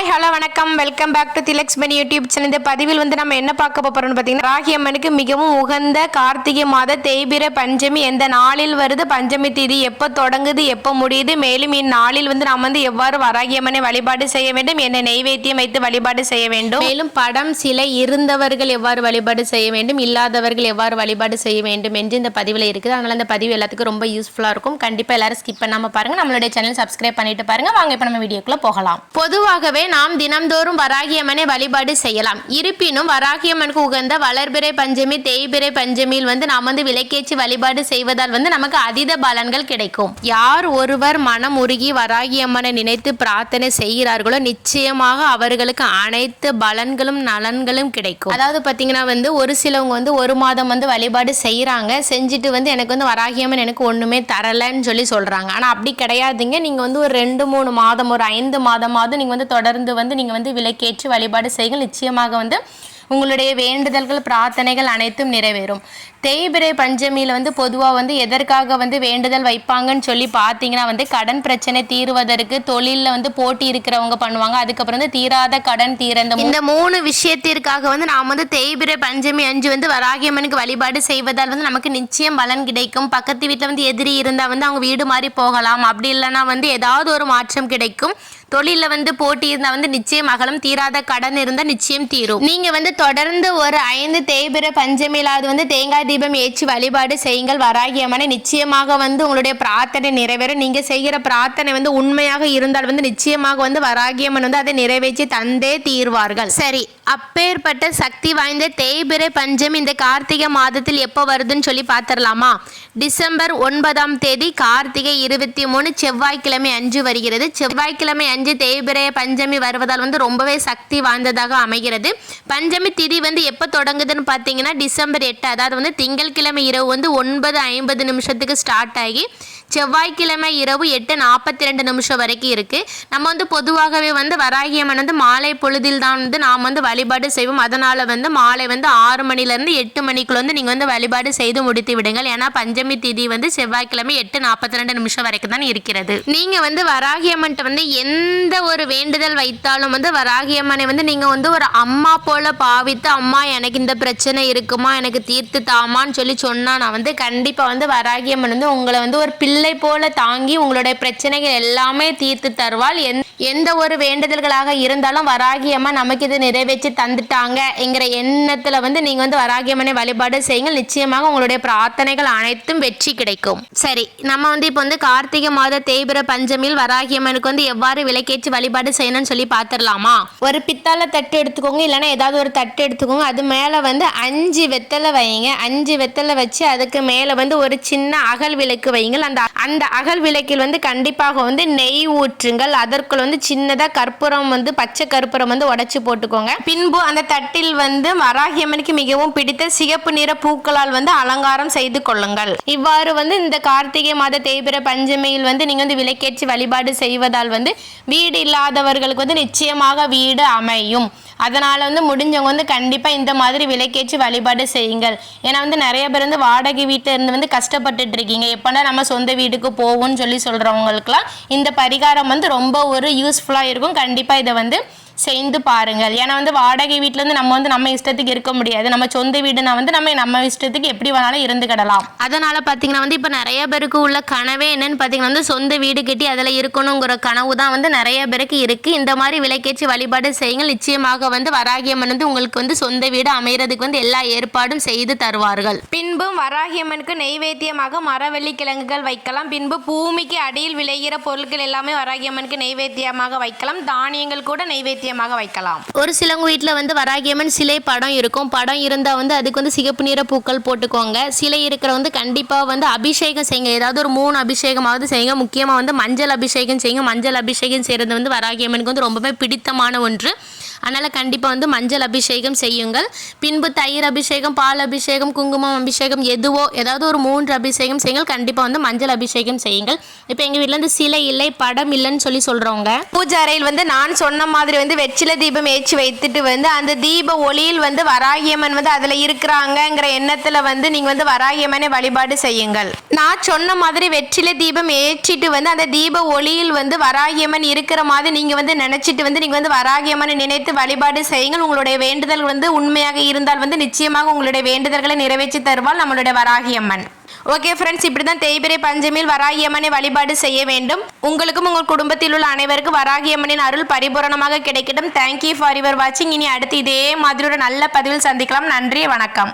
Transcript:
Hi hello வணக்கம், welcome back to Thilak's Mani YouTube channel. இந்த பதிவில் நம்ம என்ன பார்க்க போறோம்னு பார்த்தீங்கன்னா, ராகி அம்மனுக்கு மிகவும் உகந்த கார்த்திகை மாத தேய்பிறை பஞ்சமி எந்த நாளில் வருது, பஞ்சமி தேதி எப்போ தொடங்குது, எப்போ முடியுது, மேலும் இந்நாளில் நாம் எவ்வாறு வராகி அம்மனை வழிபாடு செய்ய வேண்டும், என்ன நெய்வேத்தியம் வைத்து வழிபாடு செய்ய வேண்டும், மேலும் படம் சிலை இருந்தவர்கள் எவ்வாறு வழிபாடு செய்ய வேண்டும், இல்லாதவர்கள் எவ்வாறு வழிபாடு செய்ய வேண்டும் என்று இந்த பதிவில் இருக்குது. அதனால இந்த பதிவு எல்லாத்துக்கும் ரொம்ப யூஸ்ஃபுல்லாக இருக்கும். கண்டிப்பாக எல்லாரும் ஸ்கிப் பண்ணாமல் பாருங்க. நம்மளுடைய சேனல் சப்ஸ்கிரைப் பண்ணிட்டு பாருங்க. வாங்க இப்போ நம்ம வீடியோக்குள்ள போகலாம். பொதுவாகவே நாம் தினம்தோறும் வராகி அம்மனை வழிபாடு செய்யலாம். இருப்பினும் வராகி அம்மனுக்கு உகந்த வளர்பிறை பஞ்சமி தேய்பிறை பஞ்சமியில் நாம் விளக்கேற்றி வழிபாடு செய்வதால் நமக்கு அதீத பலன்கள் கிடைக்கும். யார் ஒருவர் மனம் உருகி வராகி அம்மனை நினைத்து பிரார்த்தனை செய்கிறார்களோ நிச்சயமாக அவர்களுக்கு அனைத்து பலன்களும் நலன்களும் கிடைக்கும். அதாவது பார்த்தீங்கன்னா ஒரு சிலவங்க ஒரு மாதம் வழிபாடு செய்கிறாங்க, செஞ்சுட்டு எனக்கு வராகி அம்மன் எனக்கு ஒன்றுமே தரலைன்னு சொல்கிறாங்க. ஆனால் அப்படி கிடையாதுங்க. நீங்கள் ஒரு 2-3 மாதம், ஒரு 5 மாதமாவது நீங்கள் தொடர்ந்து நீங்கள் விளக்கேற்றி வழிபாடு செய்யுங்கள். நிச்சயமாக உங்களுடைய வேண்டுதல்கள் பிரார்த்தனைகள் அனைத்தும் நிறைவேறும். தேய்பிறை பஞ்சமியில் பொதுவாக எதற்காக வேண்டுதல் வைப்பாங்கன்னு சொல்லி பார்த்தீங்கன்னா கடன் பிரச்சனை தீர்வதற்கு, தொழிலில் போட்டி இருக்கிறவங்க பண்ணுவாங்க. அதுக்கப்புறம் தீராத கடன் தீர இந்த 3 விஷயத்திற்காக நாம் தேய்பிறை பஞ்சமி அன்று வராகி அம்மனுக்கு வழிபாடு செய்வதால் நமக்கு நிச்சயம் பலன் கிடைக்கும். பக்கத்து வீட்டில் எதிரி இருந்தால் அவங்க வீடு மாதிரி போகலாம். அப்படி இல்லைன்னா ஏதாவது ஒரு மாற்றம் கிடைக்கும். தொழிலில் போட்டி இருந்தால் நிச்சயம் அகலம், தீராத கடன் இருந்தால் நிச்சயம் தீரும். நீங்கள் தொடர்ந்து ஒரு 5 தேய்பிறை பஞ்சமியிலாவது தேங்காய் தீபம் ஏற்றி வழிபாடு செய்யுங்கள் வராகி அம்மனை. நிச்சயமாக உங்களுடைய பிரார்த்தனை நிறைவேறும். நீங்கள் செய்கிற பிரார்த்தனை உண்மையாக இருந்தால் நிச்சயமாக வராகி அம்மன் அதை நிறைவேற்றி தந்தே தீர்வார்கள். சரி, அப்பேற்பட்ட சக்தி வாய்ந்த தேய்பிறை பஞ்சமி இந்த கார்த்திகை மாதத்தில் எப்போ வருதுன்னு சொல்லி பார்த்துடலாமா? டிசம்பர் 9ஆம் தேதி கார்த்திகை 23 செவ்வாய்க்கிழமை அன்று வருகிறது. செவ்வாய்க்கிழமை அன்று தேய்பிறை பஞ்சமி வருவதால் ரொம்பவே சக்தி வாய்ந்ததாக அமைகிறது. பஞ்சமி திதி எப்போ தொடங்குதுன்னு பார்த்தீங்கன்னா டிசம்பர் 8, அதாவது திங்கட்கிழமை இரவு 9:50 ஸ்டார்ட் ஆகி செவ்வாய்க்கிழமை இரவு 8:42 வரைக்கும் இருக்கு. நம்ம பொதுவாகவே வராகி அம்மன் மாலை பொழுதில் தான் நாம் வழிபாடு செய்வோம். அதனால மாலை 6 மணிலேருந்து 8 மணிக்குள்ள நீங்கள் வழிபாடு செய்து முடித்து விடுங்கள். ஏன்னா பஞ்சமி திதி செவ்வாய்க்கிழமை 8:42 வரைக்கும் தான் இருக்கிறது. நீங்கள் வராகி அம்மன் எந்த ஒரு வேண்டுதல் வைத்தாலும் வராகி அம்மனை நீங்கள் ஒரு அம்மா போல பாவித்து, அம்மா எனக்கு இந்த பிரச்சனை இருக்குமா, எனக்கு தீர்த்து தாமான்னு சொன்னா நான் கண்டிப்பாக வராகி அம்மன் உங்களை ஒரு பிள்ளை போல தாங்கி உங்களுடைய பிரச்சனைகள் எல்லாமே தீர்த்து தருவாள். எந்த ஒரு வேண்டுதல்களாக இருந்தாலும் வராகி அம்மா நமக்கு இது நிறைவேற்றி தந்துட்டாங்க என்கிற எண்ணத்தில் நீங்கள் வராகி அம்மனை வழிபாடு செய்யுங்கள். நிச்சயமாக உங்களுடைய பிரார்த்தனைகள் அனைத்தும் வெற்றி கிடைக்கும். சரி, நம்ம இப்போ கார்த்திகை மாத தேய்பிறை பஞ்சமியில் வராகி அம்மனுக்கு எவ்வாறு விளக்கேற்றி வழிபாடு செய்யணும்னு சொல்லி பார்த்துடலாமா? ஒரு பித்தாளை தட்டு எடுத்துக்கோங்க, இல்லைன்னா ஏதாவது ஒரு தட்டு எடுத்துக்கோங்க. அது மேலே 5 வெத்தலை வைங்க. 5 வெத்தலை வச்சு அதுக்கு மேலே ஒரு சின்ன அகல் விளக்கு வைங்கள். அந்த அகல் விளக்கில் கண்டிப்பாக நெய் ஊற்றுங்கள். அதற்குள் சின்னதாக கற்பூரம் பச்சை கற்பூரம் உடைச்சு போட்டுக்கோங்க. பின்பு அந்த தட்டில் வராகி அம்மனுக்கு மிகவும் பிடித்த சிகப்பு நிற பூக்களால் அலங்காரம் செய்து கொள்ளுங்கள். இவ்வாறு இந்த கார்த்திகை மாத தேய்பிறை பஞ்சமியில் நீங்க விளக்கேற்றி வழிபாடு செய்வதால் வீடு இல்லாதவர்களுக்கு நிச்சயமாக வீடு அமையும். அதனால் முடிஞ்சவங்க கண்டிப்பாக இந்த மாதிரி விளக்கேற்றி வழிபாடு செய்யுங்கள். ஏன்னா நிறைய பேர் வாடகை வீட்டில் இருந்து கஷ்டப்பட்டுட்டு இருக்கீங்க. எப்போனா நம்ம சொந்த வீட்டுக்கு போவோம்னு சொல்கிறவங்களுக்குலாம் இந்த பரிகாரம் ரொம்ப ஒரு யூஸ்ஃபுல்லாக இருக்கும். கண்டிப்பாக இதை செய்து பாருங்கள். ஏன்னா வாடகை வீட்டிலேருந்து நம்ம இஷ்டத்துக்கு இருக்க முடியாது. நம்ம சொந்த வீடுனா நம்ம இஷ்டத்துக்கு எப்படி வேணாலும் இருந்துக்கிடலாம். அதனால் பார்த்தீங்கன்னா இப்போ நிறைய பேருக்கு உள்ள கனவே என்னன்னு பார்த்தீங்கன்னா சொந்த வீடு கட்டி அதில் இருக்கணுங்கிற கனவு தான் நிறைய பேருக்கு இருக்குது. இந்த மாதிரி விளக்கேற்றி வழிபாடு செய்யுங்கள். நிச்சயமாக வராகி அம்மன் உங்களுக்கு சொந்த வீடு அமைகிறதுக்கு எல்லா ஏற்பாடும் செய்து தருவார்கள். பின்பும் வராகி அம்மனுக்கு நெய்வேத்தியமாக மரவள்ளி கிழங்குகள் வைக்கலாம். பின்பு பூமிக்கு அடியில் விளைகிற பொருட்கள் எல்லாமே வராகி அம்மனுக்கு நெய்வேத்தியமாக வைக்கலாம். தானியங்கள் கூட நெய்வேத்தியம் வைக்கலாம். ஒரு சிலவங்க வீட்டில் வராகி அம்மன் சிலை படம் இருக்கும். படம் இருந்தால் அதுக்கு சிகப்பு நிற பூக்கள் போட்டுக்கோங்க. சிலை இருக்கிற கண்டிப்பாக அபிஷேகம் செய்யுங்க. ஏதாவது ஒரு 3 அபிஷேகமாவது செய்யுங்க. முக்கியமாக மஞ்சள் அபிஷேகம் செய்யுங்க. மஞ்சள் அபிஷேகம் செய்கிறது வராகி அம்மனுக்கு ரொம்பவே பிடித்தமான ஒன்று. அதனால் கண்டிப்பாக வந்து மஞ்சள் அபிஷேகம் செய்யுங்கள். பின்பு தயிர் அபிஷேகம், பால் அபிஷேகம், குங்குமம் அபிஷேகம், ஏதாவது ஒரு 3 அபிஷேகம் செய்யுங்கள். கண்டிப்பாக வந்து மஞ்சள் அபிஷேகம் செய்யுங்கள். இப்போ எங்கள் வீட்டில் வந்து சிலை இல்லை, படம் இல்லைன்னு சொல்கிறவங்க பூஜை அறையில் வந்து நான் சொன்ன மாதிரி வந்து வெற்றிலை தீபம் ஏற்றி வைத்துட்டு வந்து அந்த தீப ஒளியில் வந்து வராகியம்மன் வந்து அதில் இருக்கிறாங்கங்கிற எண்ணத்தில் வந்து நீங்கள் வந்து வராகியம்மனை வழிபாடு செய்யுங்கள். நான் சொன்ன மாதிரி வெற்றிலை தீபம் ஏற்றிட்டு வந்து அந்த தீப ஒளியில் வந்து வராகியம்மன் இருக்கிற மாதிரி நீங்கள் வந்து நினச்சிட்டு வந்து நீங்கள் வந்து வராகியம்மனை நினைத்து வழிபாடு செய்யுங்கள். உங்களுடைய வேண்டுதல் வந்து உண்மையாக இருந்தால் வந்து நிச்சயமாக உங்களுடைய வேண்டுதல்களை நிறைவேற்றி தருவாள் நம்மளுடைய வராகியம்மன். ஓகே ஃப்ரெண்ட்ஸ், இப்படி தான் தேய்பிறை பஞ்சமியில் வராகியம்மனை வழிபாடு செய்ய வேண்டும். உங்களுக்கும் உங்கள் குடும்பத்தில் உள்ள அனைவருக்கும் வராகியம்மனின் அருள் பரிபூரணமாக கிடைக்கட்டும். தேங்க்யூ ஃபார் யுவர் வாட்சிங். இனி அடுத்து இதே மாதிரி ஒரு நல்ல பதிவில் சந்திக்கலாம். நன்றி, வணக்கம்.